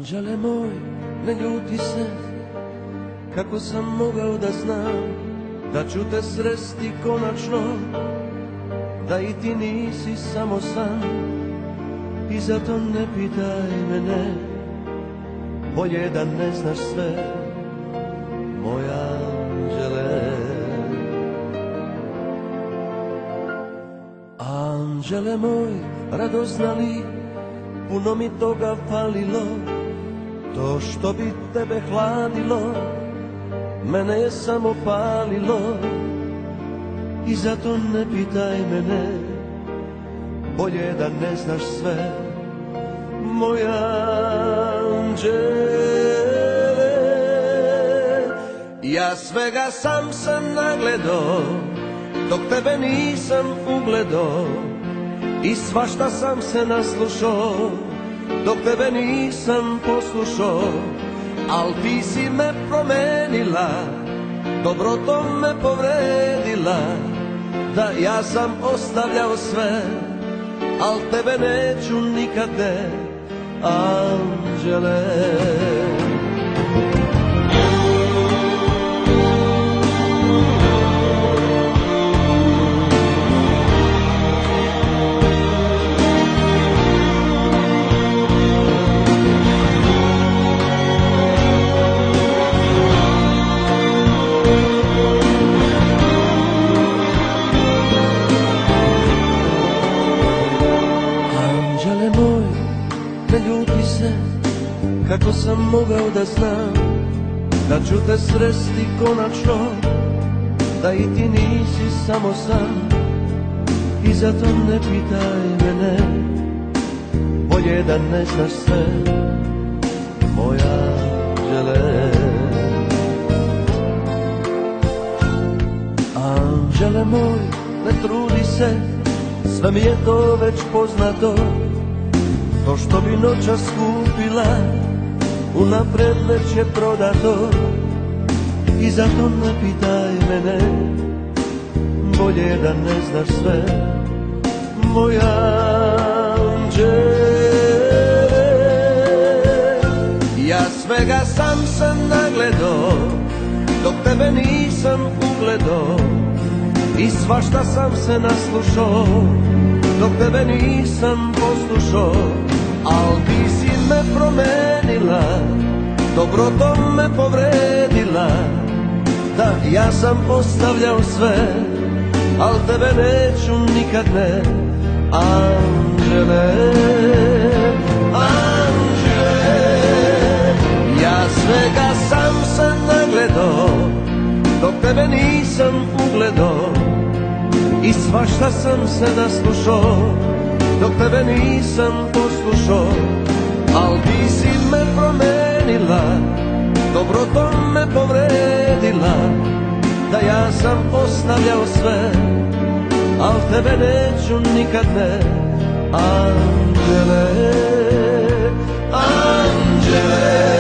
Anđele moj, ne ljuti se, kako sam mogao da znam da ću te sresti konačno, da i ti nisi samo san. I zato ne pitaj mene, bolje da ne znaš sve, moj anđele. Anđele moj, radoznali, puno mi toga falilo, to što bi tebe hladilo, mene je samo palilo. I zato ne pitaj mene, bolje da ne znaš sve, moj anđele. Ja svega sam se nagledao, dok tebe nisam ugledao, i svašta sam se naslušao, dok tebe nisam poslušao. Al ti si me promenila, dobrotom me povredila, da ja sam ostavljao sve, al tebe neću nikad, ne, anđele. Ne ljuti se, kako sam mogao da znam da ću te sresti konačno, da i ti nisi samo san. I zato ne pitaj mene, bolje da ne znaš sve, moj anđele. Anđele moj, ne trudi se, sve mi je to već poznato, to što bi noćas kupila, unapred već je prodato. I zato ne pitaj mene, bolje da ne znaš sve, moj anđele. Ja svega sam se nagledao, dok tebe nisam ugledao, i svašta sam se naslušao, dok tebe nisam poslušao. Al ti si me promenila, dobrotom me povredila, da ja sam ostavljao sve, al tebe neću nikad, ne, anđele. Anđele, ja svega sam se nagledao, dok tebe nisam ugledao, i svašta sam se naslušao, dok tebe nisam poslušao. Al ti si me promenila, dobrotom me povredila, da ja sam ostavljao sve, al tebe neću nikad, ne, anđele. Anđele.